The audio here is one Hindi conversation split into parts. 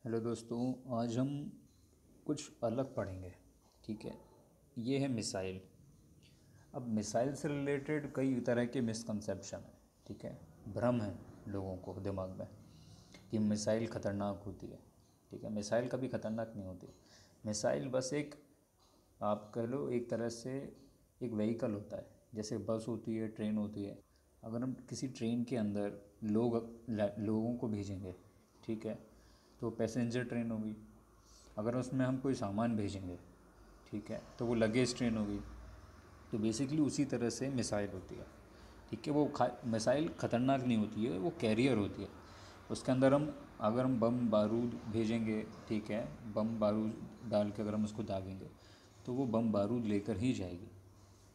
हेलो दोस्तों। आज हम कुछ अलग पढ़ेंगे। ठीक है। ये है मिसाइल। अब मिसाइल से रिलेटेड कई तरह के मिसकंसेप्शन हैं। ठीक है। भ्रम है लोगों को दिमाग में कि मिसाइल ख़तरनाक होती है। ठीक है। मिसाइल कभी ख़तरनाक नहीं होती। मिसाइल बस एक, आप कह लो, एक तरह से एक व्हीकल होता है। जैसे बस होती है, ट्रेन होती है। अगर हम किसी ट्रेन के अंदर लोगों को भेजेंगे, ठीक है, तो पैसेंजर ट्रेन होगी। अगर उसमें हम कोई सामान भेजेंगे, ठीक है, तो वो लगेज ट्रेन होगी। तो बेसिकली उसी तरह से मिसाइल होती है। ठीक है। वो मिसाइल ख़तरनाक नहीं होती है, वो कैरियर होती है। उसके अंदर अगर हम बम बारूद भेजेंगे, ठीक है, बम बारूद डाल के अगर हम उसको दागेंगे तो वो बम बारूद लेकर ही जाएगी।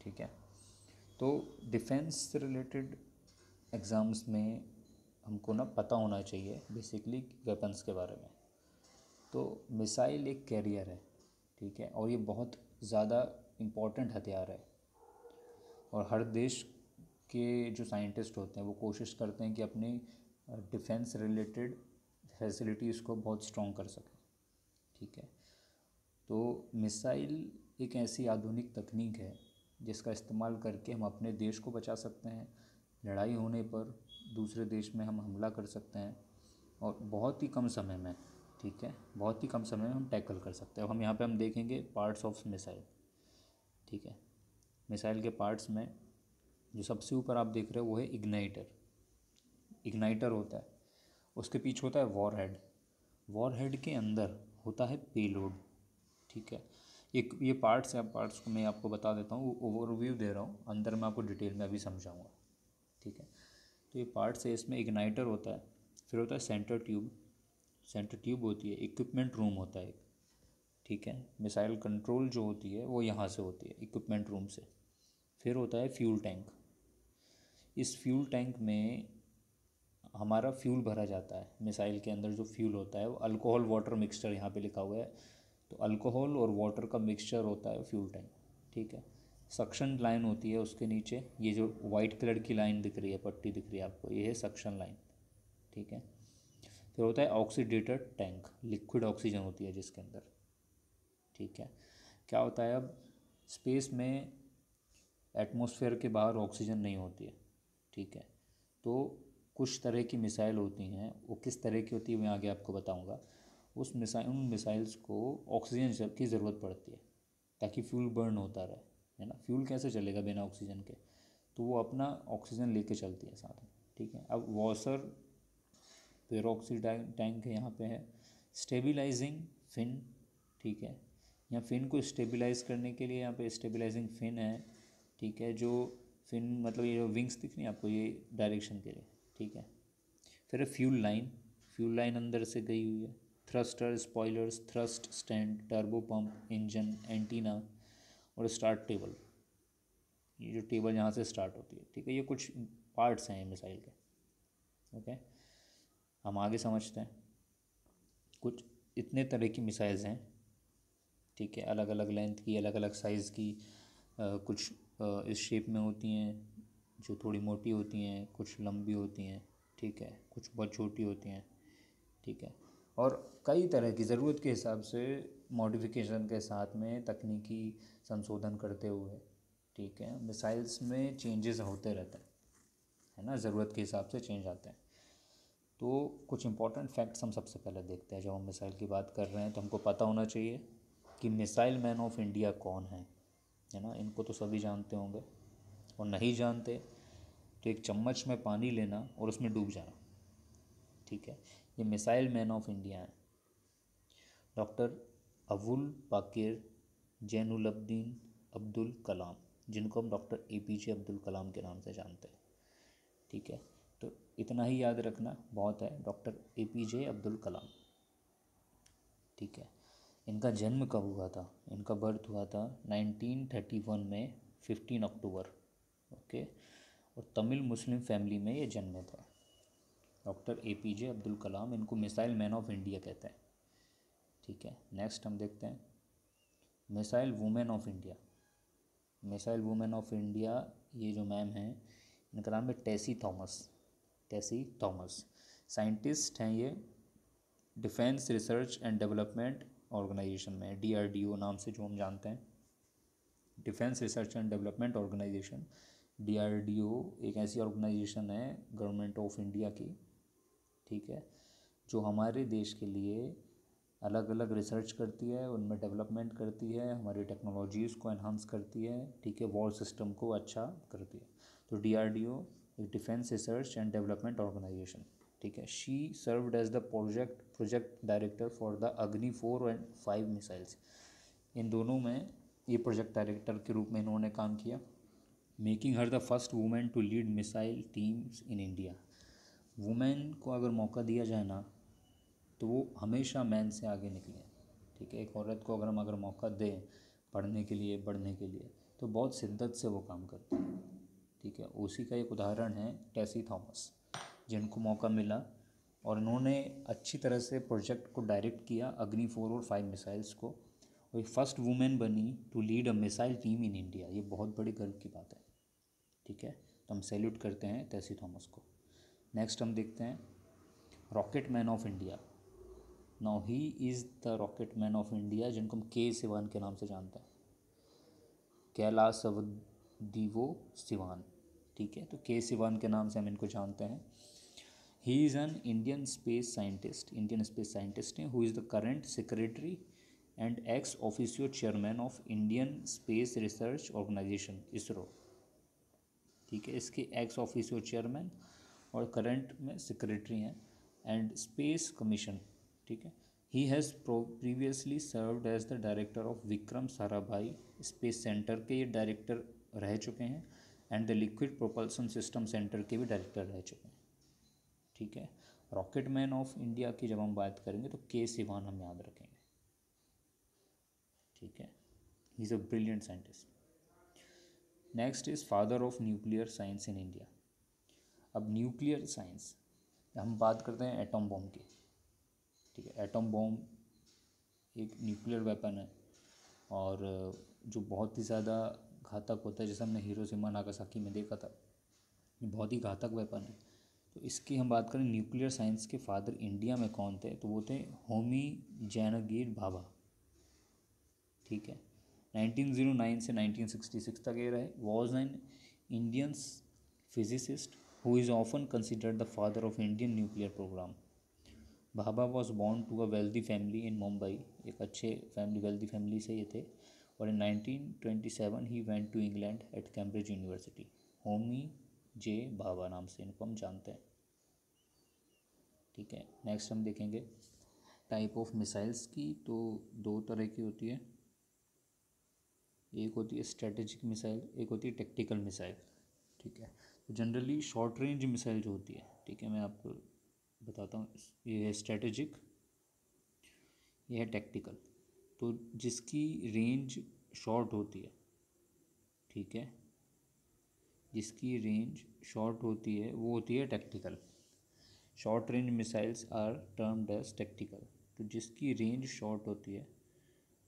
ठीक है। तो डिफेंस से रिलेटेड एग्ज़ाम्स में हमको ना पता होना चाहिए बेसिकली वेपन्स के बारे में। तो मिसाइल एक कैरियर है। ठीक है। और ये बहुत ज़्यादा इम्पोर्टेंट हथियार है। और हर देश के जो साइंटिस्ट होते हैं वो कोशिश करते हैं कि अपनी डिफेंस रिलेटेड फैसिलिटीज़ को बहुत स्ट्रॉन्ग कर सकें। ठीक है। तो मिसाइल एक ऐसी आधुनिक तकनीक है जिसका इस्तेमाल करके हम अपने देश को बचा सकते हैं। लड़ाई होने पर दूसरे देश में हम हमला कर सकते हैं और बहुत ही कम समय में, ठीक है, बहुत ही कम समय में हम टैकल कर सकते हैं। अब हम यहाँ पे हम देखेंगे पार्ट्स ऑफ मिसाइल। ठीक है। मिसाइल के पार्ट्स में जो सबसे ऊपर आप देख रहे हो वो है इग्नाइटर। इग्नाइटर होता है, उसके पीछे होता है वॉरहेड। वॉरहेड के अंदर होता है पेलोड। ठीक है। एक ये पार्ट्स है, पार्ट्स को मैं आपको बता देता हूँ, ओवरव्यू दे रहा हूँ, अंदर मैं आपको डिटेल में अभी समझाऊंगा। ठीक है। तो ये पार्ट्स है, इसमें इग्नाइटर होता है, फिर होता है सेंटर ट्यूब। सेंटर ट्यूब होती है, इक्विपमेंट रूम होता है एक। ठीक है। मिसाइल कंट्रोल जो होती है वो यहाँ से होती है, इक्विपमेंट रूम से। फिर होता है फ्यूल टैंक। इस फ्यूल टैंक में हमारा फ्यूल भरा जाता है। मिसाइल के अंदर जो फ्यूल होता है वो अल्कोहल वाटर मिक्सचर यहाँ पे लिखा हुआ है। तो अल्कोहल और वाटर का मिक्सचर होता है फ्यूल टैंक। ठीक है। सक्शन लाइन होती है उसके नीचे, ये जो वाइट कलर की लाइन दिख रही है, पट्टी दिख रही है आपको, ये है सक्शन लाइन। ठीक है। फिर होता है ऑक्सीडेटर टैंक, लिक्विड ऑक्सीजन होती है जिसके अंदर। ठीक है। क्या होता है, अब स्पेस में एटमॉस्फेयर के बाहर ऑक्सीजन नहीं होती है। ठीक है। तो कुछ तरह की मिसाइल होती हैं, वो किस तरह की होती है मैं आगे आपको बताऊंगा। उन मिसाइल्स को ऑक्सीजन की ज़रूरत पड़ती है ताकि फ्यूल बर्न होता रहे। है ना, फ्यूल कैसे चलेगा बिना ऑक्सीजन के, तो वो अपना ऑक्सीजन लेके चलती है साथ में। ठीक है। अब वॉशर पेरोक्सी टैंक है, यहाँ पे है स्टेबलाइजिंग फिन। ठीक है। यहाँ फिन को स्टेबलाइज करने के लिए यहाँ पे स्टेबलाइजिंग फिन है। ठीक है। जो फिन मतलब ये जो विंग्स दिख रही हैं आपको, ये डायरेक्शन के लिए। ठीक है। फिर है फ्यूल लाइन। फ्यूल लाइन अंदर से गई हुई है। Thruster, spoilers, thrust stand, turbo pump, engine, antenna और स्टार्ट टेबल। ये जो टेबल यहाँ से स्टार्ट होती है। ठीक है। ये कुछ पार्ट्स हैं मिसाइल के। ओके। हम आगे समझते हैं। कुछ इतने तरह की मिसाइल्स हैं। ठीक है। अलग अलग लेंथ की, अलग अलग साइज़ की। कुछ इस शेप में होती हैं जो थोड़ी मोटी होती हैं, कुछ लंबी होती हैं। ठीक है। कुछ बहुत छोटी होती हैं। ठीक है। और कई तरह की ज़रूरत के हिसाब से मॉडिफिकेशन के साथ में तकनीकी संशोधन करते हुए, ठीक है, मिसाइल्स में चेंजेस होते रहते हैं। है ना, ज़रूरत के हिसाब से चेंज आते हैं। तो कुछ इंपॉर्टेंट फैक्ट्स हम सबसे पहले देखते हैं। जब हम मिसाइल की बात कर रहे हैं तो हमको पता होना चाहिए कि मिसाइल मैन ऑफ इंडिया कौन है ना। इनको तो सभी जानते होंगे, और नहीं जानते तो एक चम्मच में पानी लेना और उसमें डूब जाना। ठीक है। ये मिसाइल मैन ऑफ इंडिया है डॉक्टर अबुल पाकिर जैनुलब्दीन अब्दुल कलाम, जिनको हम डॉक्टर APJ अब्दुल कलाम के नाम से जानते हैं। ठीक है। तो इतना ही याद रखना बहुत है, डॉक्टर APJ अब्दुल कलाम। ठीक है। इनका जन्म कब हुआ था, इनका बर्थ हुआ था 1931 में 15 अक्टूबर। ओके। और तमिल मुस्लिम फैमिली में ये जन्मे थे। डॉक्टर APJ अब्दुल कलाम, इनको मिसाइल मैन ऑफ इंडिया कहते हैं। ठीक है। नेक्स्ट हम देखते हैं missile women of India. Missile women of India, ये जो मैम हैं, इनका नाम है Tessy Thomas. Tessy Thomas scientist हैं ये, defence research and development organisation में, DRDO नाम से जो हम जानते हैं, defence research and development organisation. DRDO एक ऐसी ऑर्गेनाइजेशन है गवर्नमेंट ऑफ इंडिया की, ठीक है, जो हमारे देश के लिए अलग अलग रिसर्च करती है, उनमें डेवलपमेंट करती है, हमारी टेक्नोलॉजीज़ को एनहांस करती है, ठीक है, वॉर सिस्टम को अच्छा करती है। तो DRDO एक defence research and development organisation, ठीक है। She served as the project director for the Agni 4 and 5 missiles. इन दोनों में ये प्रोजेक्ट डायरेक्टर के रूप में इन्होंने काम किया। Making her the first women to lead missile teams in India. Women को अगर मौका दिया जाए ना तो वो हमेशा मैन से आगे निकले, ठीक है। एक औरत को अगर मौका दें पढ़ने के लिए, बढ़ने के लिए, तो बहुत शिद्दत से वो काम करती है, ठीक है। उसी का एक उदाहरण है टेसी थॉमस, जिनको मौका मिला और उन्होंने अच्छी तरह से प्रोजेक्ट को डायरेक्ट किया, अग्नि 4 और 5 मिसाइल्स को, और एक फर्स्ट वुमेन बनी to lead a missile team in India. ये बहुत बड़ी गर्व की बात है, ठीक है। तो हम सैल्यूट करते हैं टेसी थॉमस को। नेक्स्ट हम देखते हैं rocket man of India. Now he is the rocket man of India, जिनको हम K सिवान के नाम से जानते हैं, कैलासवदीवो सिवान, ठीक है। तो K सिवान के नाम से हम इनको जानते हैं। He is an Indian space scientist हैं, who is the current secretary and ex officio chairman of Indian Space Research Organisation, ISRO, ठीक है। इसके एक्स ऑफिशियो चेयरमैन और करंट में सेक्रेटरी हैं, एंड स्पेस कमीशन, ठीक है। He has previously served as the director of Vikram Sarabhai Space Centre के ये डायरेक्टर रह चुके हैं, and the liquid propulsion system centre के भी डायरेक्टर रह चुके हैं, ठीक है। रॉकेट मैन ऑफ इंडिया की जब हम बात करेंगे तो K सिवान हम याद रखेंगे, ठीक है। He is a brilliant scientist. Next is father of nuclear science in India. अब न्यूक्लियर साइंस हम बात करते हैं एटम बॉम्ब की, ठीक है। एटम बॉम्ब एक न्यूक्लियर वेपन है और जो बहुत ही ज़्यादा घातक होता है, जैसे हमने हिरोशिमा नागासाकी में देखा था, ये बहुत ही घातक वेपन है। तो इसकी हम बात करें न्यूक्लियर साइंस के फादर इंडिया में कौन थे, तो वो थे होमी जैनगीर भाभा, ठीक है। 1909 से 1966 तक ये रहे। Was an Indian physicist who is often considered the father of Indian nuclear programme. Bhabha was born to a wealthy family in Mumbai, एक अच्छे वेल्दी फैमिली से ये थे, और in 1927 he went to England at Cambridge University. Homi J Bhabha नाम से इनको हम जानते हैं, ठीक है। नेक्स्ट हम देखेंगे टाइप ऑफ मिसाइल्स की, तो दो तरह की होती है, एक होती है स्ट्रेटेजिक मिसाइल, एक होती है टेक्टिकल मिसाइल, ठीक है। तो जनरली शॉर्ट रेंज मिसाइल जो होती है, ठीक है, मैं आपको बताता हूँ, ये है स्ट्रेटेजिक, ये है टेक्टिकल। तो जिसकी रेंज शॉर्ट होती है, ठीक है, जिसकी रेंज शॉर्ट होती है वो होती है tactical. Short range missiles are termed as tactical. तो जिसकी रेंज शॉर्ट होती है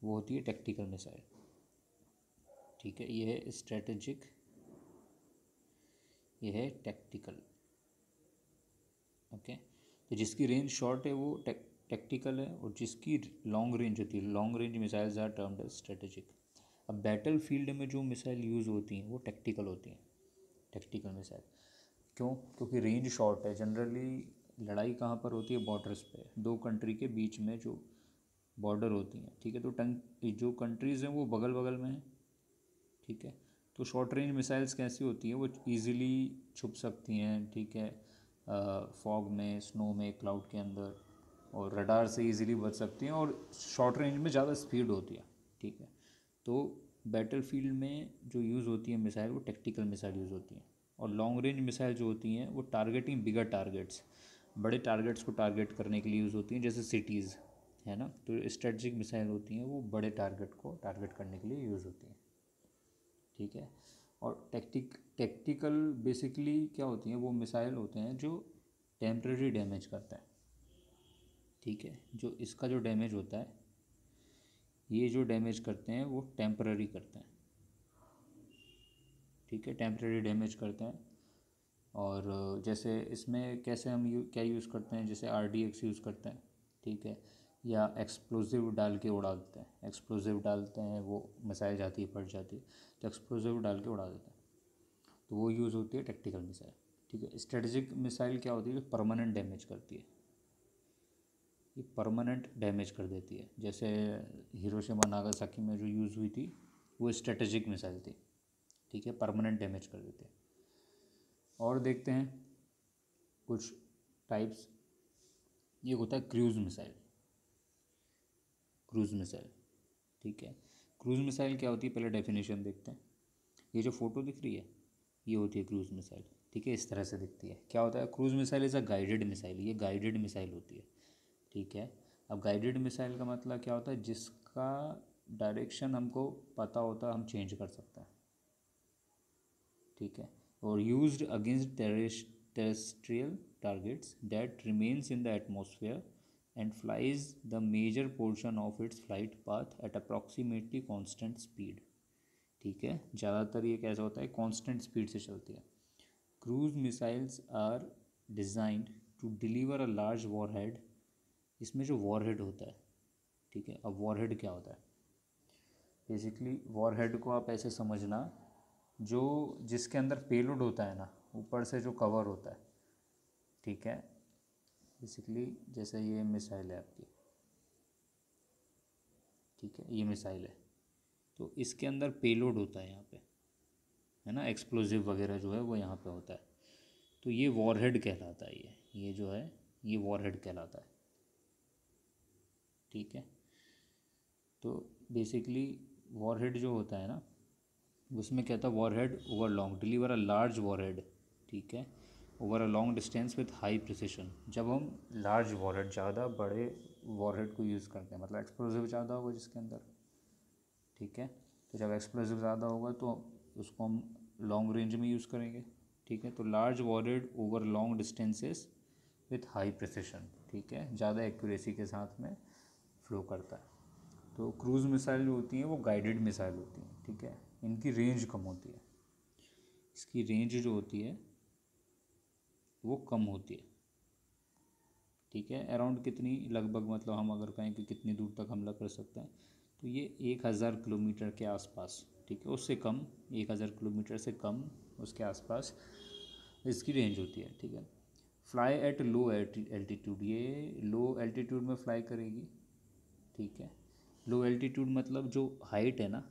वो होती है टेक्टिकल मिसाइल, ठीक है। ये है स्ट्रेटेजिक, ये है टेक्टिकल, ओके। तो जिसकी रेंज शॉर्ट है वो टेक्टिकल है, और जिसकी लॉन्ग रेंज होती है, long range missiles are termed as strategic. अब बैटल फील्ड में जो मिसाइल यूज़ होती हैं वो टेक्टिकल होती हैं, टेक्टिकल मिसाइल। क्यों? क्योंकि रेंज शॉर्ट है। जनरली लड़ाई कहाँ पर होती है? बॉर्डर्स पे, दो कंट्री के बीच में जो बॉर्डर होती हैं, ठीक है। तो जो कंट्रीज़ हैं वो बगल बगल में हैं, ठीक है। तो शॉर्ट रेंज मिसाइल्स कैसी होती हैं? वो ईज़िली छुप सकती हैं, ठीक है, फॉग में, स्नो में, क्लाउड के अंदर, और रडार से इजीली बच सकती हैं, और शॉर्ट रेंज में ज़्यादा स्पीड होती है, ठीक है। तो बैटल फील्ड में जो यूज़ होती है मिसाइल वो टेक्टिकल मिसाइल यूज़ होती हैं, और लॉन्ग रेंज मिसाइल जो होती हैं वो टारगेटिंग बिगर टारगेट्स, बड़े टारगेट्स को टारगेट करने के लिए यूज़ होती हैं, जैसे सिटीज़ है ना। तो स्ट्रेटजिक मिसाइल होती हैं वो बड़े टारगेट को टारगेट करने के लिए यूज़ होती हैं, ठीक है। और टेक्टिकल बेसिकली क्या होती हैं? वो मिसाइल होते हैं जो टेम्प्रेरी डैमेज करते हैं, ठीक है। जो इसका जो डैमेज होता है, ये जो डैमेज करते हैं वो टेम्पररी करते हैं, ठीक है, टेम्पररी डैमेज करते हैं। और जैसे इसमें कैसे हम क्या यूज़ करते हैं, जैसे RDX यूज़ करते हैं, ठीक है, या एक्सप्लोजिव डाल के उड़ा देते हैं, एक्सप्लोजिव डालते हैं वो मिसाइल जाती है फट जाती है, तो एक्सप्लोजिव डाल के उड़ा देते हैं, तो वो यूज़ होती है टैक्टिकल मिसाइल। ठीक है, स्ट्रेटेजिक मिसाइल क्या होती है, जो परमानेंट डैमेज करती है, ये परमानेंट डैमेज कर देती है, जैसे हिरोशिमा नागासाकी में जो यूज़ हुई थी वो स्ट्रेटेजिक मिसाइल थी। ठीक है, परमानेंट डैमेज कर देते हैं। और देखते हैं कुछ टाइप्स। ये होता है क्रूज़ मिसाइल, क्रूज़ मिसाइल। ठीक है, क्रूज़ मिसाइल क्या होती है, पहले डेफिनेशन देखते हैं। ये जो फोटो दिख रही है ये होती है क्रूज़ मिसाइल। ठीक है, इस तरह से दिखती है। क्या होता है, cruise missile is a guided missile, ये गाइडेड मिसाइल होती है। ठीक है, अब गाइडेड मिसाइल का मतलब क्या होता है, जिसका डायरेक्शन हमको पता होता है, हम चेंज कर सकते हैं। ठीक है, और used against terrestrial targets that remains in the atmosphere and flies the major portion of its flight path at approximately constant speed. ठीक है, ज़्यादातर ये कैसा होता है, कॉन्स्टेंट स्पीड से चलती है। Cruise missiles are designed to deliver a large warhead. इसमें जो वॉरहेड होता है, ठीक है, अब वॉरहेड क्या होता है, बेसिकली वॉरहेड को आप ऐसे समझना, जो जिसके अंदर पेलोड होता है ना, ऊपर से जो कवर होता है। ठीक है, बेसिकली जैसे ये मिसाइल है आपकी, ठीक है, ये मिसाइल है, तो इसके अंदर पेलोड होता है यहाँ पे, है ना, एक्सप्लोजिव वगैरह जो है वो यहाँ पे होता है, तो ये वॉरहेड कहलाता है। ये जो है ये वॉरहेड कहलाता है। ठीक है, तो बेसिकली वॉरहेड जो होता है ना, उसमें क्या था, warhead over long deliver a large warhead. ठीक है, over a long distance with high precision. जब हम लार्ज वॉरहेड, ज़्यादा बड़े वॉरहेड को यूज़ करते हैं, मतलब एक्सप्लोजिव ज़्यादा होगा जिसके अंदर। ठीक है, तो जब एक्सप्लोजिव ज़्यादा होगा तो उसको हम लॉन्ग रेंज में यूज़ करेंगे। ठीक है, तो large warhead over long distances with high precision. ठीक है, ज़्यादा एक्यूरेसी के साथ में फ्लो करता है। तो क्रूज़ मिसाइल जो होती हैं वो गाइडेड मिसाइल होती हैं। ठीक है, इनकी रेंज कम होती है, इसकी रेंज जो होती है वो कम होती है। ठीक है, अराउंड कितनी, लगभग मतलब हम अगर कहें कि कितनी दूर तक हमला कर सकते हैं, तो ये 1000 किलोमीटर के आसपास। ठीक है, उससे कम, 1000 किलोमीटर से कम, उसके आसपास इसकी रेंज होती है। ठीक है, फ्लाई एट लो एल्टीट्यूड, ये लो एल्टीट्यूड में फ्लाई करेगी। ठीक है, लो एल्टीट्यूड मतलब जो हाइट है ना,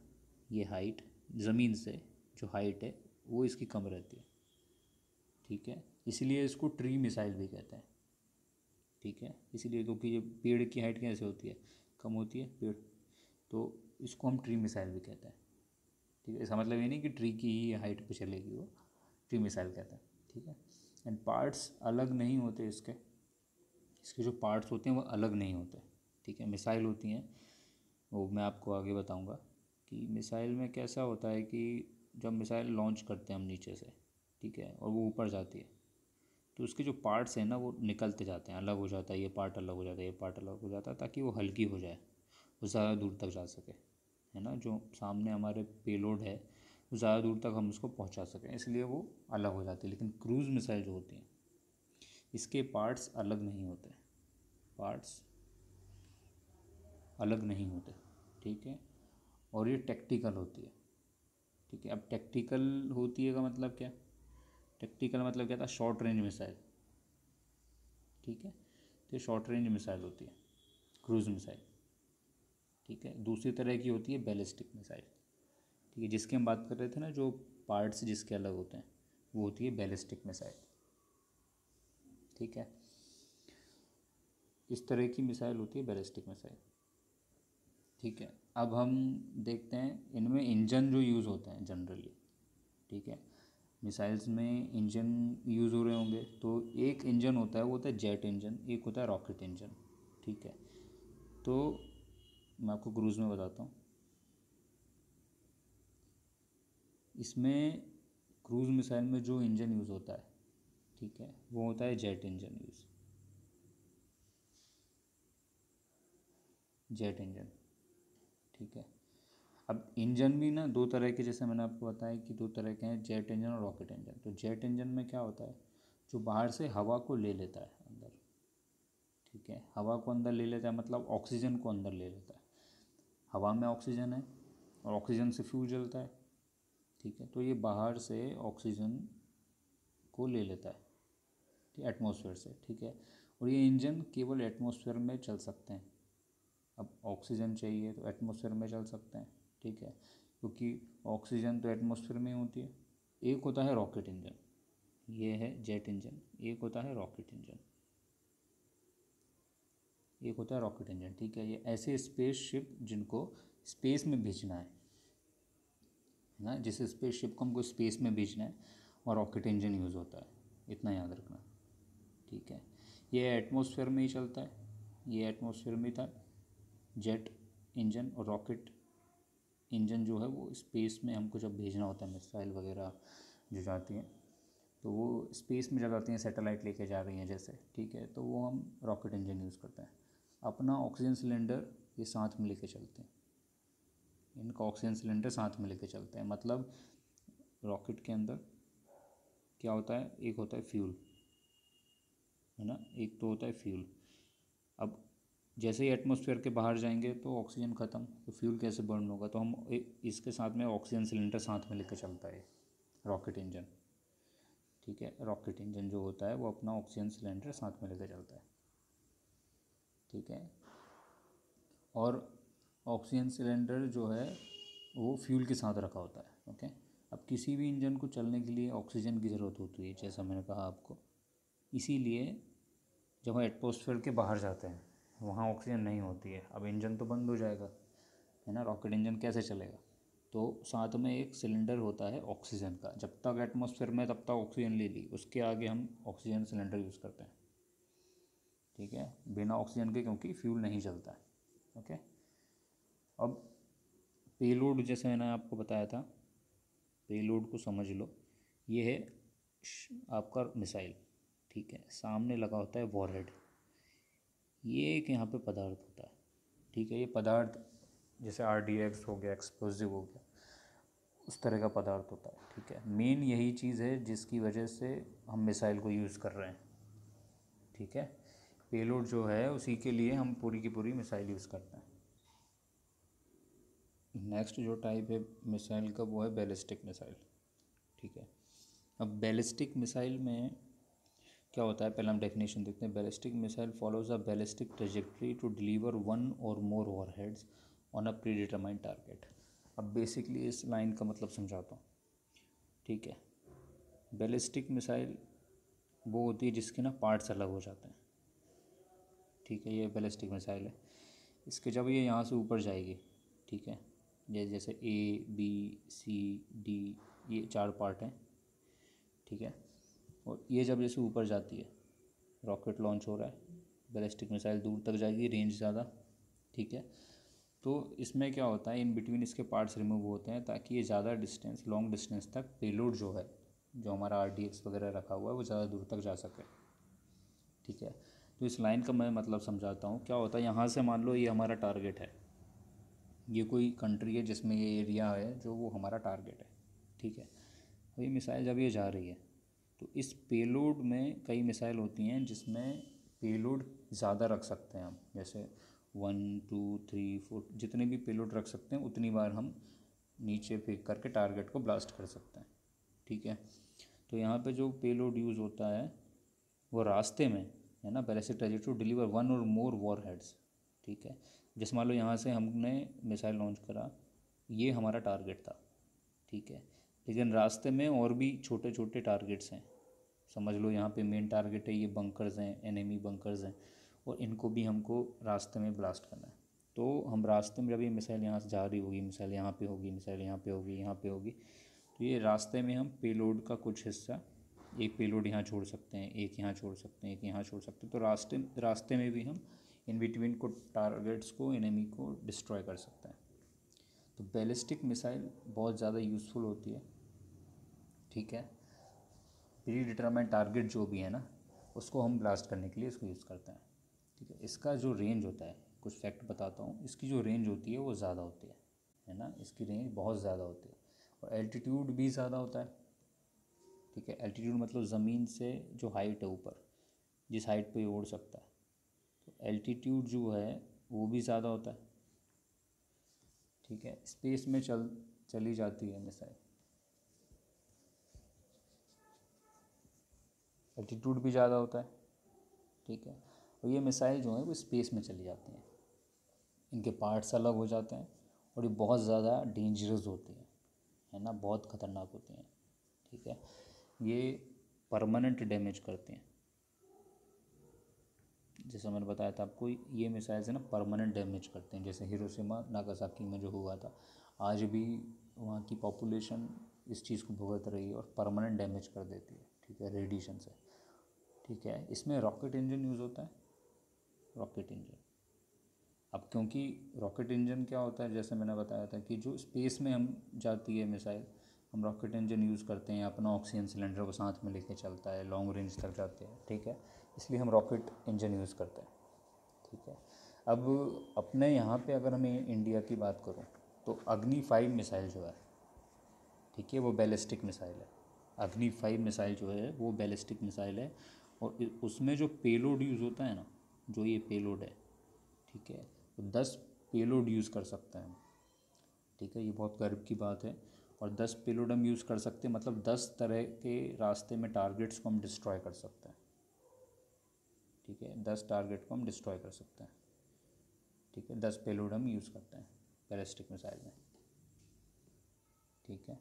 ये हाइट ज़मीन से जो हाइट है वो इसकी कम रहती है। ठीक है, इसलिए इसको ट्री मिसाइल भी कहते हैं। ठीक है, इसीलिए क्योंकि ये पेड़ की हाइट कैसे होती है, कम होती है पेड़, तो इसको हम ट्री मिसाइल भी कहते हैं। ठीक है, इसका मतलब ये नहीं कि ट्री की ही हाइट पे चलेगी, वो ट्री मिसाइल कहते हैं। ठीक है, एंड पार्ट्स अलग नहीं होते इसके, इसके जो पार्ट्स होते हैं वो अलग नहीं होते। ठीक है, मिसाइल होती हैं वो मैं आपको आगे बताऊंगा कि मिसाइल में कैसा होता है कि जब मिसाइल लॉन्च करते हैं हम नीचे से, ठीक है, और वो ऊपर जाती है, तो उसके जो पार्ट्स हैं ना वो निकलते जाते हैं, अलग हो जाता है, ये पार्ट अलग हो जाता है, ये पार्ट अलग हो जाता है, ताकि वो हल्की हो जाए, वो ज़्यादा दूर तक जा सके, है ना, जो सामने हमारे पेलोड है वो ज़्यादा दूर तक हम उसको पहुंचा सकें, इसलिए वो अलग हो जाती है। लेकिन क्रूज़ मिसाइल जो होती हैं इसके पार्ट्स अलग नहीं होते, पार्ट्स अलग नहीं होते। ठीक है, और ये टैक्टिकल होती है। ठीक है, अब टैक्टिकल होती है का मतलब क्या, टैक्टिकल मतलब क्या था, शॉर्ट रेंज मिसाइल। ठीक है, तो शॉर्ट रेंज मिसाइल होती है क्रूज़ मिसाइल। ठीक है, दूसरी तरह की होती है बैलिस्टिक मिसाइल। ठीक है, जिसकी हम बात कर रहे थे ना, जो पार्ट्स जिसके अलग होते हैं, वो होती है बैलिस्टिक मिसाइल। ठीक है, इस तरह की मिसाइल होती है बैलिस्टिक मिसाइल। ठीक है, अब हम देखते हैं इनमें इंजन जो यूज़ होते हैं जनरली। ठीक है, मिसाइल्स में इंजन यूज़ हो रहे होंगे, तो एक इंजन होता है वो होता है जेट इंजन, एक होता है रॉकेट इंजन। ठीक है, तो मैं आपको क्रूज़ में बताता हूँ। इसमें क्रूज़ मिसाइल में जो इंजन यूज़ होता है, ठीक है, वो होता है jet engine use, jet engine. ठीक है, अब इंजन भी ना दो तरह के, जैसे मैंने आपको बताया कि दो तरह के हैं, जेट इंजन और रॉकेट इंजन। तो जेट इंजन में क्या होता है, जो बाहर से हवा को ले लेता है अंदर, ठीक है। हवा को अंदर ले लेता है मतलब ऑक्सीजन को अंदर ले लेता है। हवा में ऑक्सीजन है और ऑक्सीजन से फ्यूल जलता है, ठीक है। तो ये बाहर से ऑक्सीजन को ले लेता है, ठीक, एटमॉस्फेयर से, ठीक है। और ये इंजन केवल एटमॉस्फेयर में चल सकते हैं। अब ऑक्सीजन चाहिए तो एटमॉस्फेयर में चल सकते हैं, ठीक है, क्योंकि ऑक्सीजन तो एटमॉस्फेयर में ही होती है। एक होता है रॉकेट इंजन, ये है जेट इंजन, एक होता है रॉकेट इंजन, एक होता है रॉकेट इंजन, ठीक है। ये ऐसे स्पेसशिप जिनको स्पेस में भेजना है ना, जिस स्पेसशिप को हमको स्पेस में भेजना है, और रॉकेट इंजन यूज़ होता है, इतना याद रखना, ठीक है। ये एटमॉस्फेयर में ही चलता है, ये एटमॉस्फेयर में था जेट इंजन, और रॉकेट इंजन जो है वो स्पेस में हमको जब भेजना होता है, मिसाइल वगैरह जो जाती हैं तो वो स्पेस में जब जाती हैं, सैटेलाइट लेके जा रही हैं जैसे, ठीक है, तो वो हम रॉकेट इंजन यूज़ करते हैं। अपना ऑक्सीजन सिलेंडर ये साथ में लेके चलते हैं, इनका ऑक्सीजन सिलेंडर साथ में लेके चलते हैं। मतलब रॉकेट के अंदर क्या होता है, एक होता है फ्यूल, है ना, एक तो होता है फ्यूल। अब जैसे ही एटमॉस्फेयर के बाहर जाएंगे तो ऑक्सीजन ख़त्म, तो फ्यूल कैसे बर्न होगा, तो हम इसके साथ में ऑक्सीजन सिलेंडर साथ में लेकर चलता है रॉकेट इंजन, ठीक है। रॉकेट इंजन जो होता है वो अपना ऑक्सीजन सिलेंडर साथ में लेकर चलता है, ठीक है। और ऑक्सीजन सिलेंडर जो है वो फ्यूल के साथ रखा होता है, ओके। अब किसी भी इंजन को चलने के लिए ऑक्सीजन की ज़रूरत होती है, जैसा मैंने कहा आपको। इसीलिए जब हम एटमॉस्फेयर के बाहर जाते हैं वहाँ ऑक्सीजन नहीं होती है, अब इंजन तो बंद हो जाएगा, है ना, रॉकेट इंजन कैसे चलेगा। तो साथ में एक सिलेंडर होता है ऑक्सीजन का, जब तक एटमॉस्फेयर में तब तक ऑक्सीजन ले ली, उसके आगे हम ऑक्सीजन सिलेंडर यूज़ करते हैं, ठीक है, बिना ऑक्सीजन के, क्योंकि फ्यूल नहीं चलता है, ओके। अब पेलोड जैसे मैंने आपको बताया था, पेलोड को समझ लो। ये है आपका मिसाइल, ठीक है, सामने लगा होता है वॉरहेड, ये एक यहाँ पे पदार्थ होता है, ठीक है। ये पदार्थ जैसे RDX हो गया, एक्सप्लोसिव हो गया, उस तरह का पदार्थ होता है, ठीक है। मेन यही चीज़ है जिसकी वजह से हम मिसाइल को यूज़ कर रहे हैं, ठीक है। पेलोड जो है उसी के लिए हम पूरी की पूरी मिसाइल यूज़ करते हैं। नेक्स्ट जो टाइप है मिसाइल का वो है बैलिस्टिक मिसाइल, ठीक है। अब बैलिस्टिक मिसाइल में क्या होता है, पहले हम डेफिनेशन देखते हैं। Ballistic missile follows a ballistic trajectory to deliver one और more warheads on a predetermined target. अब बेसिकली इस लाइन का मतलब समझाता हूँ, ठीक है। बैलिस्टिक मिसाइल वो होती है जिसके ना पार्ट्स अलग हो जाते हैं, ठीक है। ये बैलिस्टिक मिसाइल है, इसके जब ये यहाँ से ऊपर जाएगी, ठीक है, जैसे ABCD ये 4 पार्ट हैं, ठीक है। और ये जब जैसे ऊपर जाती है, रॉकेट लॉन्च हो रहा है, बैलिस्टिक मिसाइल दूर तक जाएगी, रेंज ज़्यादा, ठीक है। तो इसमें क्या होता है, इन बिटवीन इसके पार्ट्स रिमूव होते हैं ताकि ये ज़्यादा डिस्टेंस, लॉन्ग डिस्टेंस तक पेलोड जो है, जो हमारा RDX वगैरह रखा हुआ है, वो ज़्यादा दूर तक जा सके, ठीक है। तो इस लाइन का मैं मतलब समझाता हूँ। क्या होता है, यहाँ से मान लो ये हमारा टारगेट है, ये कोई कंट्री है जिसमें ये एरिया है जो वो हमारा टारगेट है, ठीक है। तो ये मिसाइल जब ये जा रही है तो इस पेलोड में कई मिसाइल होती हैं जिसमें पेलोड ज़्यादा रख सकते हैं हम, जैसे 1 2 3 4 जितने भी पेलोड रख सकते हैं उतनी बार हम नीचे फेंक करके टारगेट को ब्लास्ट कर सकते हैं, ठीक है। तो यहाँ पे जो पेलोड यूज़ होता है वो रास्ते में, है ना, ballistic trajectory to deliver one और मोर वॉर हेड्स, ठीक है। जैसे मान लो यहाँ से हमने मिसाइल लॉन्च करा, ये हमारा टारगेट था, ठीक है। लेकिन रास्ते में और भी छोटे छोटे टारगेट्स हैं, समझ लो यहाँ पे मेन टारगेट है, ये बंकर्स हैं, एनिमी बंकर्स हैं, और इनको भी हमको रास्ते में ब्लास्ट करना है। तो हम रास्ते में जब ये मिसाइल यहाँ से जा रही होगी, मिसाइल यहाँ पे होगी, मिसाइल यहाँ पे होगी, यहाँ पे होगी, तो ये रास्ते में हम पेलोड का कुछ हिस्सा, एक पेलोड यहाँ छोड़ सकते हैं, एक यहाँ छोड़ सकते हैं, एक यहाँ छोड़ सकते हैं। तो रास्ते में भी हम इन बिटवीन को टारगेट्स को, एनिमी को डिस्ट्रॉय कर सकते हैं। तो बैलिस्टिक मिसाइल बहुत ज़्यादा यूज़फुल होती है, ठीक है। प्री डिटरमाइंड टारगेट जो भी है ना, उसको हम ब्लास्ट करने के लिए इसको यूज़ करते हैं, ठीक है। इसका जो रेंज होता है, कुछ फैक्ट बताता हूँ, इसकी जो रेंज होती है वो ज़्यादा होती है ना, इसकी रेंज बहुत ज़्यादा होती है, और एल्टीट्यूड भी ज़्यादा होता है, ठीक है। एल्टीट्यूड मतलब ज़मीन से जो हाइट है ऊपर, जिस हाइट पे ये उड़ सकता है, तो एल्टीट्यूड जो है वो भी ज़्यादा होता है, ठीक है। स्पेस में चली जाती है मिसाइल, एल्टीट्यूड भी ज़्यादा होता है, ठीक है। और ये मिसाइल जो है वो स्पेस में चली जाती हैं, इनके पार्ट्स अलग हो जाते हैं और ये बहुत ज़्यादा डेंजरस होती है ना, बहुत ख़तरनाक होती हैं, ठीक है। ये परमानेंट डैमेज करती हैं, जैसे मैंने बताया था आपको, ये मिसाइल्स है ना परमानेंट डैमेज करते हैं। जैसे हिरोशिमा नागासाकी में जो हुआ था, आज भी वहाँ की पॉपुलेशन इस चीज़ को भुगत रही है और परमानेंट डैमेज कर देती है, ठीक है, रेडिएशन से, ठीक है। इसमें रॉकेट इंजन यूज़ होता है, रॉकेट इंजन। अब क्योंकि रॉकेट इंजन क्या होता है, जैसे मैंने बताया था कि जो स्पेस में हम जाती है मिसाइल, हम रॉकेट इंजन यूज़ करते हैं, अपना ऑक्सीजन सिलेंडर को साथ में लेके चलता है, लॉन्ग रेंज तक जाते हैं, ठीक है, इसलिए हम रॉकेट इंजन यूज़ करते हैं, ठीक है। अब अपने यहाँ पे अगर मैं इंडिया की बात करूँ तो अग्नि 5 मिसाइल जो है, ठीक है, वो बैलिस्टिक मिसाइल है। अग्नि 5 मिसाइल जो है वो बैलिस्टिक मिसाइल है, और उसमें जो पेलोड यूज़ होता है ना, जो ये पेलोड है, ठीक है, तो 10 पेलोड यूज़ कर सकते हैं हम, ठीक है, ये बहुत गर्व की बात है। और 10 पेलोड हम यूज़ कर सकते हैं, मतलब 10 तरह के रास्ते में टारगेट्स को हम डिस्ट्रॉय कर सकते हैं, ठीक है, 10 टारगेट को हम डिस्ट्रॉय कर सकते हैं, ठीक है, 10 पेलोड हम यूज़ करते हैं बैलिस्टिक मिसाइल में, ठीक है।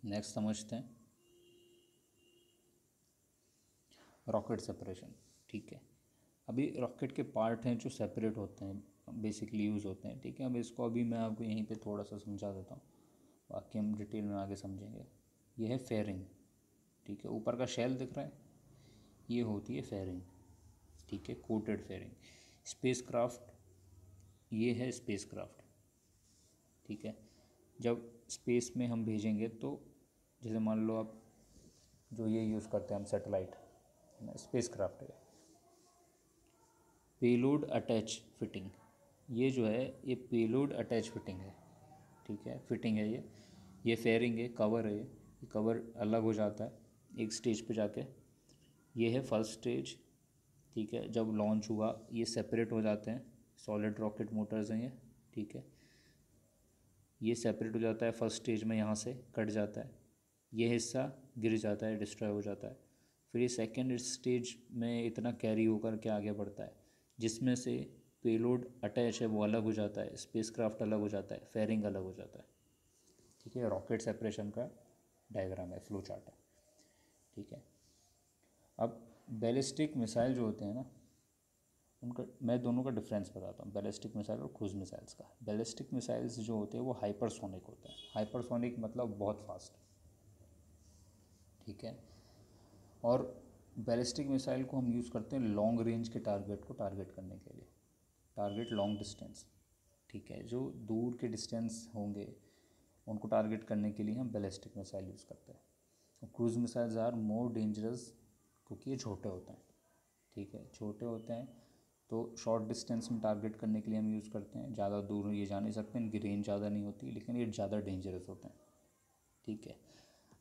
नेक्स्ट समझते हैं रॉकेट सेपरेशन, ठीक है। अभी रॉकेट के पार्ट हैं जो सेपरेट होते हैं, बेसिकली यूज़ होते हैं, ठीक है। अब इसको अभी मैं आपको यहीं पे थोड़ा सा समझा देता हूँ, बाकी हम डिटेल में आगे समझेंगे। ये है फेयरिंग, ठीक है, ऊपर का शेल दिख रहा है, ये होती है फेयरिंग, ठीक है, कोटेड फेयरिंग। स्पेसक्राफ्ट, ये है स्पेसक्राफ्ट, ठीक है। जब स्पेस में हम भेजेंगे तो जैसे मान लो आप जो ये यूज़ करते हैं हम सैटेलाइट, है ना, स्पेसक्राफ्ट है। पेलोड अटैच फिटिंग, ये जो है ये पेलोड अटैच फिटिंग है, ठीक है, फिटिंग है ये फेयरिंग है, कवर है, ये कवर अलग हो जाता है एक स्टेज पे जाके, ये है फर्स्ट स्टेज, ठीक है। जब लॉन्च हुआ ये सेपरेट हो जाते हैं, सॉलिड रॉकेट मोटर्स हैं ये, ठीक है, ये सेपरेट हो जाता है फर्स्ट स्टेज में, यहाँ से कट जाता है, ये हिस्सा गिर जाता है, डिस्ट्रॉय हो जाता है। फिर ये सेकेंड स्टेज में इतना कैरी होकर के आगे बढ़ता है, जिसमें से पेलोड अटैच है वो अलग हो जाता है, स्पेसक्राफ्ट अलग हो जाता है, फेयरिंग अलग हो जाता है, ठीक है। रॉकेट सेपरेशन का डायग्राम है, फ्लो चार्ट है, ठीक है। अब बैलिस्टिक मिसाइल जो होते हैं ना, उनका मैं दोनों का डिफरेंस बताता हूँ, बैलिस्टिक मिसाइल और क्रूज मिसाइल्स का। बैलिस्टिक मिसाइल्स जो होते हैं वो हाइपरसोनिक होते हैं, हाइपरसोनिक मतलब बहुत फास्ट, ठीक है। और बैलिस्टिक मिसाइल को हम यूज़ करते हैं लॉन्ग रेंज के टारगेट को टारगेट करने के लिए, टारगेट लॉन्ग डिस्टेंस, ठीक है, जो दूर के डिस्टेंस होंगे उनको टारगेट करने के लिए हम बैलिस्टिक मिसाइल यूज़ करते हैं। और cruise missiles are more dangerous क्योंकि ये छोटे होते हैं, ठीक है, छोटे होते हैं, तो शॉर्ट डिस्टेंस में टारगेट करने के लिए हम यूज़ करते हैं। ज़्यादा दूर ये जा नहीं सकते, इनकी रेंज ज़्यादा नहीं होती, लेकिन ये ज़्यादा डेंजरस होते हैं, ठीक है।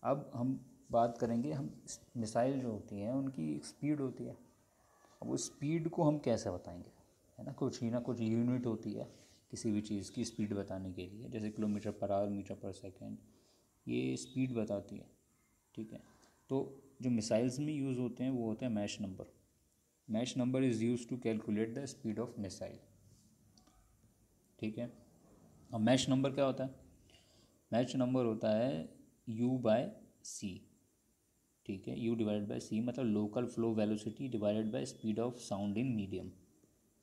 अब हम बात करेंगे, हम मिसाइल जो होती हैं उनकी एक स्पीड होती है। अब उस स्पीड को हम कैसे बताएंगे, है ना, कुछ ही ना कुछ यूनिट होती है किसी भी चीज़ की स्पीड बताने के लिए, जैसे किलोमीटर पर आवर, मीटर पर सेकेंड, ये स्पीड बताती है, ठीक है। तो जो मिसाइल्स में यूज़ होते हैं वो होते हैं Mach number. Mach number is use to calculate the speed of missile, ठीक है। अब मैश नंबर क्या होता है, मैच नंबर होता है U/C, ठीक है, U/C मतलब local flow velocity divided by speed of sound in medium.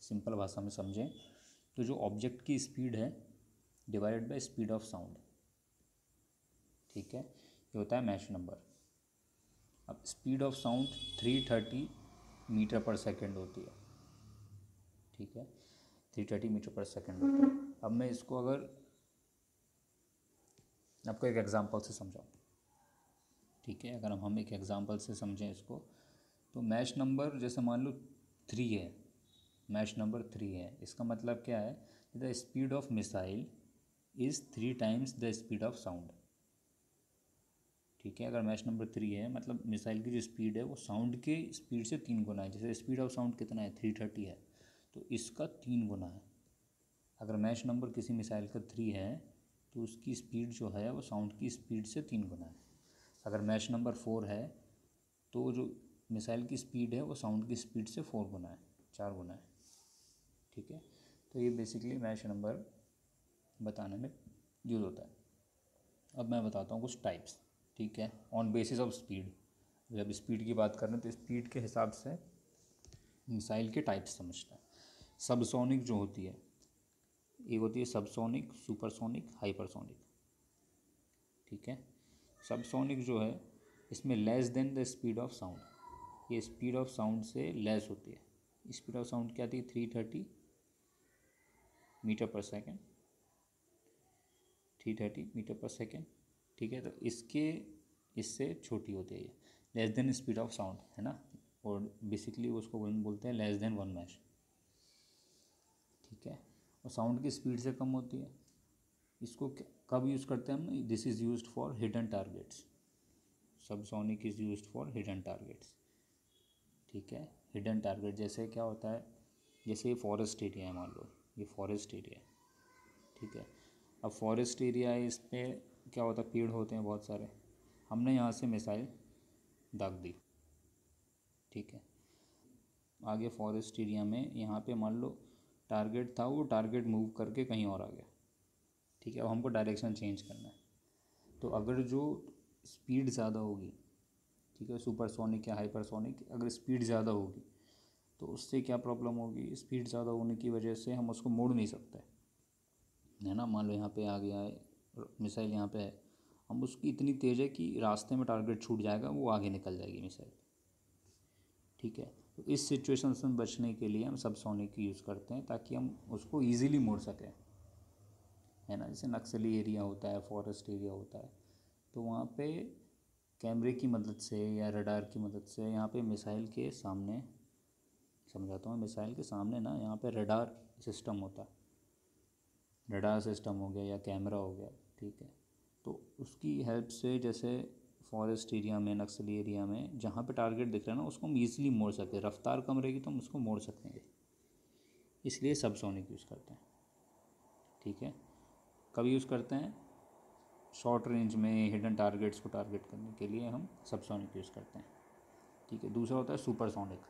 Simple भाषा में समझें तो जो ऑब्जेक्ट की स्पीड है divided by speed of sound, ठीक है, ये होता है मैच नंबर। अब स्पीड ऑफ साउंड 330 मीटर पर सेकेंड होती है, ठीक है, 330 मीटर पर सेकेंड होती है। अब मैं इसको अगर आपको एक एग्जांपल से समझाऊँ, ठीक है, अगर हम एक एग्जांपल से समझें इसको, तो मैच नंबर जैसे मान लो 3 है, मैच नंबर 3 है, इसका मतलब क्या है, the speed of missile is 3 times the speed of sound, ठीक है। अगर मैच नंबर 3 है मतलब मिसाइल की जो स्पीड है वो साउंड के स्पीड से 3 गुना है। जैसे स्पीड ऑफ साउंड कितना है 330 है, तो इसका 3 गुना है। अगर मैच नंबर किसी मिसाइल का 3 है तो उसकी स्पीड जो है वो साउंड की स्पीड से 3 गुना है। अगर मैच नंबर 4 है तो जो मिसाइल की स्पीड है वो साउंड की स्पीड से 4 गुना है, 4 गुना है। ठीक है, तो ये बेसिकली मैच नंबर बताने में यूज़ होता है। अब मैं बताता हूँ कुछ टाइप्स। ठीक है, ऑन बेसिस ऑफ स्पीड। जब स्पीड की बात कर रहे हैं तो स्पीड के हिसाब से मिसाइल के टाइप्स समझते हैं। सबसोनिक जो होती है, एक होती है सबसोनिक, सुपरसोनिक, हाइपरसोनिक। ठीक है, सबसोनिक जो है इसमें less than the speed of sound, ये स्पीड ऑफ साउंड से लेस होती है। स्पीड ऑफ साउंड क्या थी 330 मीटर पर सेकेंड, 330 मीटर पर सेकेंड। ठीक है, तो इससे छोटी होती है ये, less than speed of sound है ना, और बेसिकली उसको बोलते हैं लेस देन 1 मैच। ठीक है, और साउंड की स्पीड से कम होती है। इसको कब यूज़ करते हैं हम, this is used for hidden targets. Subsonic is used for hidden targets. ठीक है, हिडन टारगेट जैसे क्या होता है, जैसे ये फॉरेस्ट एरिया है, मान लो ये फॉरेस्ट एरिया है। ठीक है, अब फॉरेस्ट एरिया है, इस पर क्या होता है, पेड़ होते हैं बहुत सारे, हमने यहाँ से मिसाइल दाग दी। ठीक है, आगे फॉरेस्ट एरिया में यहाँ पे मान लो टारगेट था, वो टारगेट मूव करके कहीं और आ गया। ठीक है, अब हमको डायरेक्शन चेंज करना है। तो अगर जो स्पीड ज़्यादा होगी, ठीक है, सुपरसोनिक या हाइपरसोनिक, अगर स्पीड ज़्यादा होगी तो उससे क्या प्रॉब्लम होगी, स्पीड ज़्यादा होने की वजह से हम उसको मोड़ नहीं सकते, है ना। मान लो यहाँ पे आ गया है मिसाइल, यहाँ पे है, हम उसकी इतनी तेज़ है कि रास्ते में टारगेट छूट जाएगा, वो आगे निकल जाएगी मिसाइल। ठीक है, तो इस सिचुएशन से बचने के लिए हम सबसोनिक यूज़ करते हैं ताकि हम उसको ईज़िली मोड़ सकें, है ना। जैसे नक्सली एरिया होता है, फॉरेस्ट एरिया होता है, तो वहाँ पे कैमरे की मदद से या रडार की मदद से यहाँ पे मिसाइल के सामने, समझाता हूँ, मिसाइल के सामने ना यहाँ पे रडार सिस्टम होता है, रडार सिस्टम हो गया या कैमरा हो गया। ठीक है, तो उसकी हेल्प से जैसे फॉरेस्ट एरिया में, नक्सली एरिया में जहाँ पे टारगेट दिख रहा है ना, उसको हम ईज़िली मोड़ सकें, रफ्तार कम रहेगी तो हम उसको मोड़ सकेंगे, इसलिए सबसोनिक यूज़ करते हैं। ठीक है, कब यूज़ करते हैं, शॉर्ट रेंज में हिडन टारगेट्स को टारगेट करने के लिए हम सबसोनिक यूज़ करते हैं। ठीक है, दूसरा होता है सुपरसोनिक।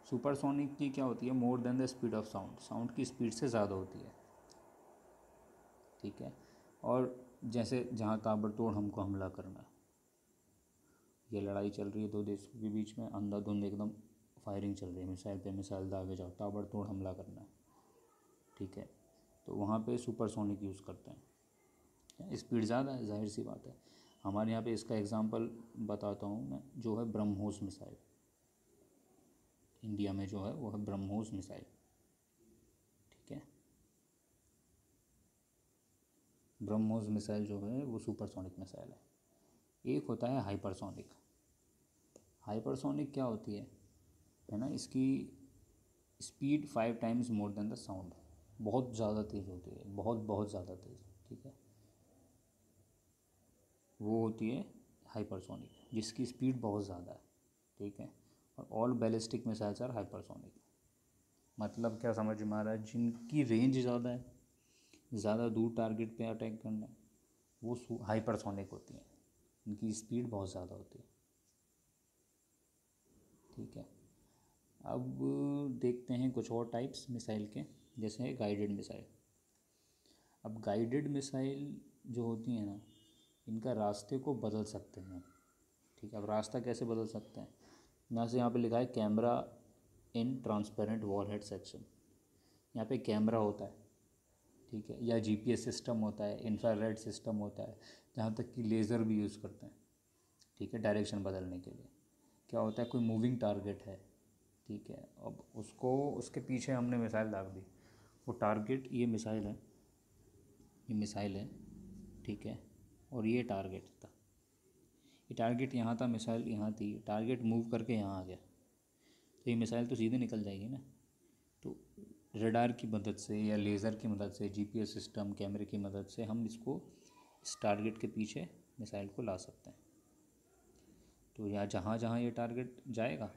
सुपरसोनिक की क्या होती है, more than the speed of sound, sound की स्पीड से ज़्यादा होती है। ठीक है, और जैसे जहाँ ताबड़तोड़ हमको हमला करना है, ये लड़ाई चल रही है दो देशों के बीच में, अंधाधुंध एकदम फायरिंग चल रही है, मिसाइल पे मिसाइल दागे जाओ, ताबड़तोड़ हमला करना है। ठीक है, तो वहाँ पे सुपरसोनिक यूज़ करते हैं, स्पीड ज़्यादा है, जाहिर सी बात है। हमारे यहाँ पे इसका एग्जांपल बताता हूँ मैं, जो है ब्रह्मोस मिसाइल, इंडिया में जो है वो है ब्रह्मोस मिसाइल। ठीक है, ब्रह्मोस मिसाइल जो है वो सुपरसोनिक मिसाइल है। एक होता है हाइपरसोनिक। हाइपरसोनिक क्या होती है ना, इसकी speed 5 times more than the sound, बहुत ज़्यादा तेज़ होती है, बहुत बहुत ज़्यादा तेज़। ठीक है, वो होती है हाइपरसोनिक, जिसकी स्पीड बहुत ज़्यादा है। ठीक है, और all ballistic missiles are hypersonic. मतलब क्या समझ में आ रहा है, जिनकी रेंज ज़्यादा है, ज़्यादा दूर टारगेट पे अटैक करना है, वो हाइपरसोनिक होती हैं, इनकी स्पीड बहुत ज़्यादा होती है। ठीक है, अब देखते हैं कुछ और टाइप्स मिसाइल के, जैसे गाइडेड मिसाइल। अब गाइडेड मिसाइल जो होती हैं ना, इनका रास्ते को बदल सकते हैं। ठीक है, अब रास्ता कैसे बदल सकते हैं, यहाँ से यहाँ पे लिखा है camera in transparent warhead section. यहाँ पे कैमरा होता है, ठीक है, या जीपीएस सिस्टम होता है, इंफ्रारेड सिस्टम होता है, जहाँ तक कि लेज़र भी यूज़ करते हैं। ठीक है, डायरेक्शन बदलने के लिए। क्या होता है, कोई मूविंग टारगेट है, ठीक है, अब उसको उसके पीछे हमने मिसाइल दाग दी, वो टारगेट, ये मिसाइल है, ये मिसाइल है, ठीक है, और ये टारगेट था, ये टारगेट यहाँ था, मिसाइल यहाँ थी, टारगेट मूव करके यहाँ आ गया, तो ये मिसाइल तो सीधे निकल जाएगी ना। तो रडार की मदद से या लेज़र की मदद से, जीपीएस सिस्टम, कैमरे की मदद से हम इसको, इस टारगेट के पीछे मिसाइल को ला सकते हैं। तो यहाँ जहाँ जहाँ ये टारगेट जाएगा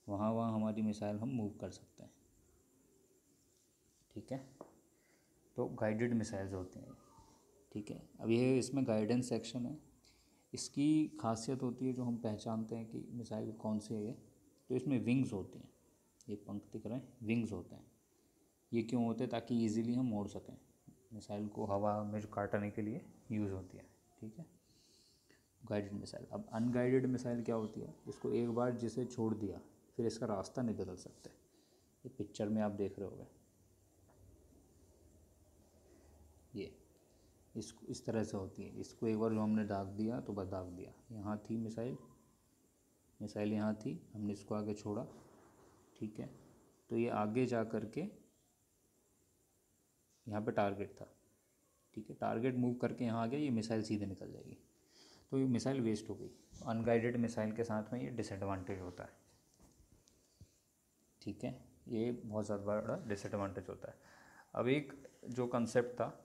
वहाँ वहाँ हमारी मिसाइल हम मूव कर सकते हैं, ठीक है। तो गाइडेड मिसाइल्स होती हैं, ठीक है। अब ये इसमें गाइडेंस सेक्शन है। इसकी खासियत होती है जो हम पहचानते हैं कि मिसाइल कौन सी है ये, तो इसमें विंग्स होती हैं, ये पंख दिख रहे हैं, विंग्स होते हैं। ये क्यों होते हैं? ताकि इजीली हम मोड़ सकें, मिसाइल को हवा में काटने के लिए यूज़ होती है, ठीक है। Guided missile. अब अनगाइडेड मिसाइल क्या होती है? इसको एक बार जिसे छोड़ दिया फिर इसका रास्ता नहीं बदल सकते। ये पिक्चर में आप देख रहे होंगे, ये इसको इस तरह से होती है। इसको एक बार जो हमने दाग दिया तो बस दाग दिया। यहाँ थी मिसाइल, मिसाइल यहाँ थी, हमने इसको आगे छोड़ा, ठीक है। तो ये आगे जा कर के यहाँ पे टारगेट था, ठीक है। टारगेट मूव करके यहाँ आ गया, ये मिसाइल सीधे निकल जाएगी, तो ये मिसाइल वेस्ट हो गई। अनगाइडेड मिसाइल के साथ में ये डिसएडवांटेज होता है, ठीक है। ये बहुत ज़्यादा बड़ा डिसएडवांटेज होता है। अब एक जो कंसेप्ट था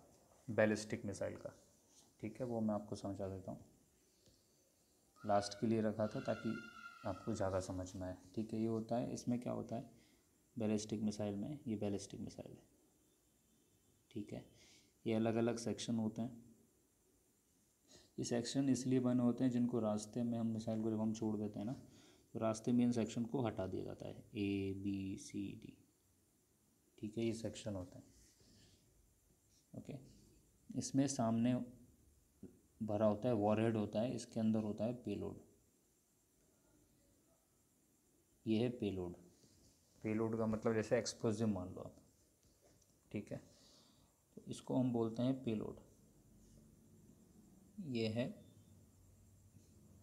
बैलिस्टिक मिसाइल का, ठीक है, वो मैं आपको समझा देता हूँ। लास्ट के लिए रखा था ताकि आपको ज़्यादा समझ में आए, ठीक है। ये होता है, इसमें क्या होता है बैलिस्टिक मिसाइल में, ये बैलिस्टिक मिसाइल है, ठीक है। ये अलग अलग सेक्शन होते हैं। ये सेक्शन इसलिए बने होते हैं जिनको रास्ते में हम मिसाइल को जब हम छोड़ देते हैं ना, तो रास्ते में इन सेक्शन को हटा दिया जाता है, ABCD, ठीक है। ये सेक्शन होते हैं, ओके। इसमें सामने भरा होता है वॉरहेड होता है, इसके अंदर होता है पेलोड। ये है पेलोड। पेलोड का मतलब जैसे एक्सप्लोजिव मान लो आप, ठीक है। तो इसको हम बोलते हैं पेलोड। ये है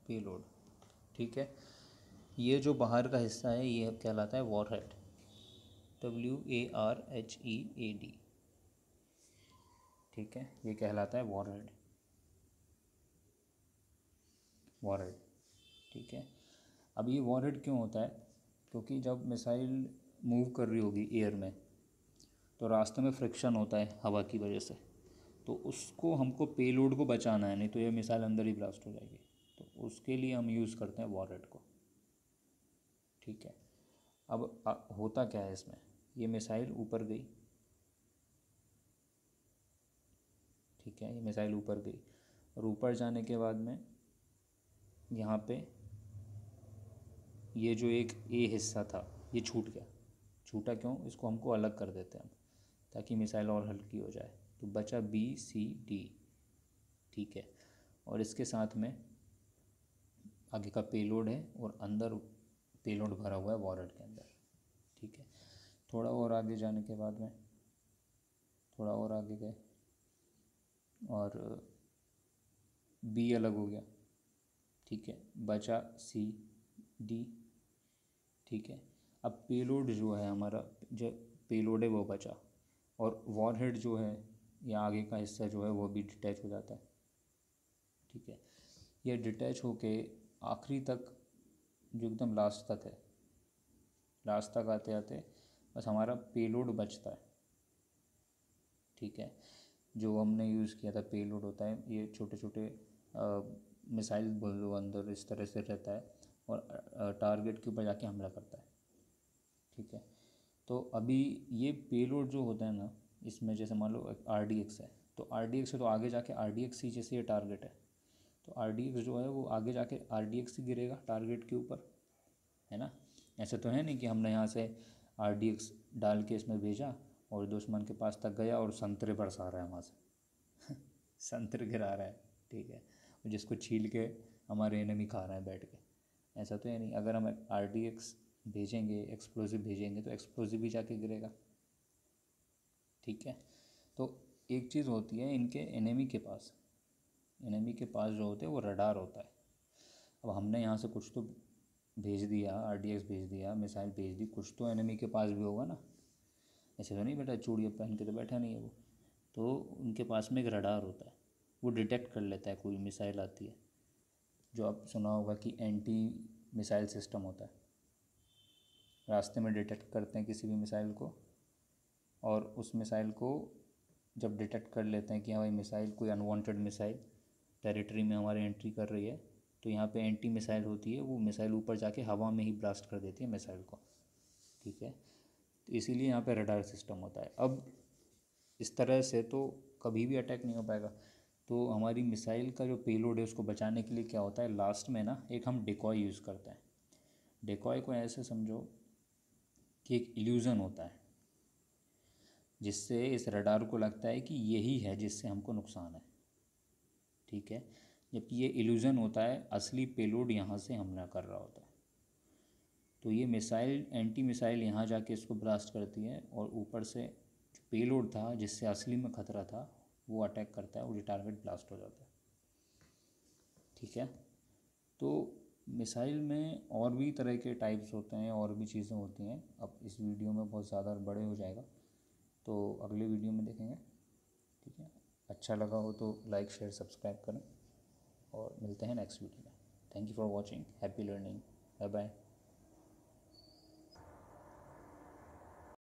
पेलोड, ठीक है। ये जो बाहर का हिस्सा है ये कहलाता है वॉरहेड, WARHEAD, ठीक है। ये कहलाता है वॉरहेड, वॉरहेड, ठीक है। अब ये वॉरहेड क्यों होता है? क्योंकि जब मिसाइल मूव कर रही होगी एयर में तो रास्ते में फ्रिक्शन होता है हवा की वजह से, तो उसको हमको पेलोड को बचाना है, नहीं तो ये मिसाइल अंदर ही ब्लास्ट हो जाएगी। तो उसके लिए हम यूज़ करते हैं वॉरहेड को, ठीक है। अब होता क्या है इसमें, ये मिसाइल ऊपर गई, ठीक है। ये मिसाइल ऊपर गई और ऊपर जाने के बाद में यहाँ पे ये जो एक ए हिस्सा था ये छूट गया। छूटा क्यों? इसको हमको अलग कर देते हैं हम, ताकि मिसाइल और हल्की हो जाए। तो बचा BCD, ठीक है। और इसके साथ में आगे का पेलोड है और अंदर पेलोड भरा हुआ है वॉरहेड के अंदर, ठीक है। थोड़ा और आगे जाने के बाद में, थोड़ा और आगे गए और B अलग हो गया, ठीक है। बचा CD, ठीक है। अब पेलोड जो है हमारा, जो पेलोड है वो बचा, और वॉरहेड जो है या आगे का हिस्सा जो है वो भी डिटैच हो जाता है, ठीक है। ये डिटैच होके आखिरी तक जो एकदम लास्ट तक है, लास्ट तक आते आते बस हमारा पेलोड बचता है, ठीक है। जो हमने यूज़ किया था पेलोड होता है, ये छोटे छोटे मिसाइल बोल लो अंदर इस तरह से रहता है और टारगेट के ऊपर जाके हमला करता है, ठीक है। तो अभी ये पेलोड जो होता है ना, इसमें जैसे मान लो RDX है, तो RDX से तो आगे जाके RDX ही जैसे ये टारगेट है, तो RDX जो है वो आगे जाके RDX ही गिरेगा टारगेट के ऊपर, है ना। ऐसे तो है नहीं कि हमने यहाँ से RDX डाल के इसमें भेजा और दुश्मन के पास तक गया और संतरे बरसा रहा है वहाँ से संतरे गिरा रहा है, ठीक है, जिसको छील के हमारे एनिमी खा रहे हैं बैठ के। ऐसा तो है नहीं। अगर हम RDX भेजेंगे, एक्सप्लोजिव भेजेंगे, तो एक्सप्लोजिव भी जाके गिरेगा, ठीक है। तो एक चीज़ होती है इनके एनिमी के पास, एनिमी के पास जो होते हैं वो रडार होता है। अब हमने यहाँ से कुछ तो भेज दिया, RDX भेज दिया, मिसाइल भेज दी, कुछ तो एनिमी के पास भी होगा ना। ऐसे तो नहीं बैठा चूड़ियाँ पहन के, तो बैठा नहीं है वो। तो उनके पास में एक रडार होता है, वो डिटेक्ट कर लेता है कोई मिसाइल आती है। जो आप सुना होगा कि एंटी मिसाइल सिस्टम होता है, रास्ते में डिटेक्ट करते हैं किसी भी मिसाइल को, और उस मिसाइल को जब डिटेक्ट कर लेते हैं कि हाँ भाई मिसाइल, कोई अनवांटेड मिसाइल टेरिटरी में हमारे एंट्री कर रही है, तो यहाँ पे एंटी मिसाइल होती है, वो मिसाइल ऊपर जाके हवा में ही ब्लास्ट कर देती है मिसाइल को, ठीक है। तो इसीलिए यहाँ पे रडार सिस्टम होता है। अब इस तरह से तो कभी भी अटैक नहीं हो पाएगा। तो हमारी मिसाइल का जो पेलोड है उसको बचाने के लिए क्या होता है, लास्ट में ना एक हम डिकॉय यूज़ करते हैं। डिकॉय को ऐसे समझो कि एक इल्यूज़न होता है जिससे इस रडार को लगता है कि यही है जिससे हमको नुकसान है, ठीक है। जबकि ये इल्यूज़न होता है, असली पेलोड यहाँ से हमला कर रहा होता है। तो ये मिसाइल, एंटी मिसाइल यहाँ जाके इसको ब्लास्ट करती है और ऊपर से जो पेलोड था जिससे असली में ख़तरा था वो अटैक करता है और ये टारगेट ब्लास्ट हो जाता है, ठीक है। तो मिसाइल में और भी तरह के टाइप्स होते हैं और भी चीज़ें होती हैं। अब इस वीडियो में बहुत ज़्यादा बड़े हो जाएगा, तो अगले वीडियो में देखेंगे, ठीक है। अच्छा लगा हो तो लाइक शेयर सब्सक्राइब करें और मिलते हैं नेक्स्ट वीडियो में। Thank you for watching, happy learning, bye bye.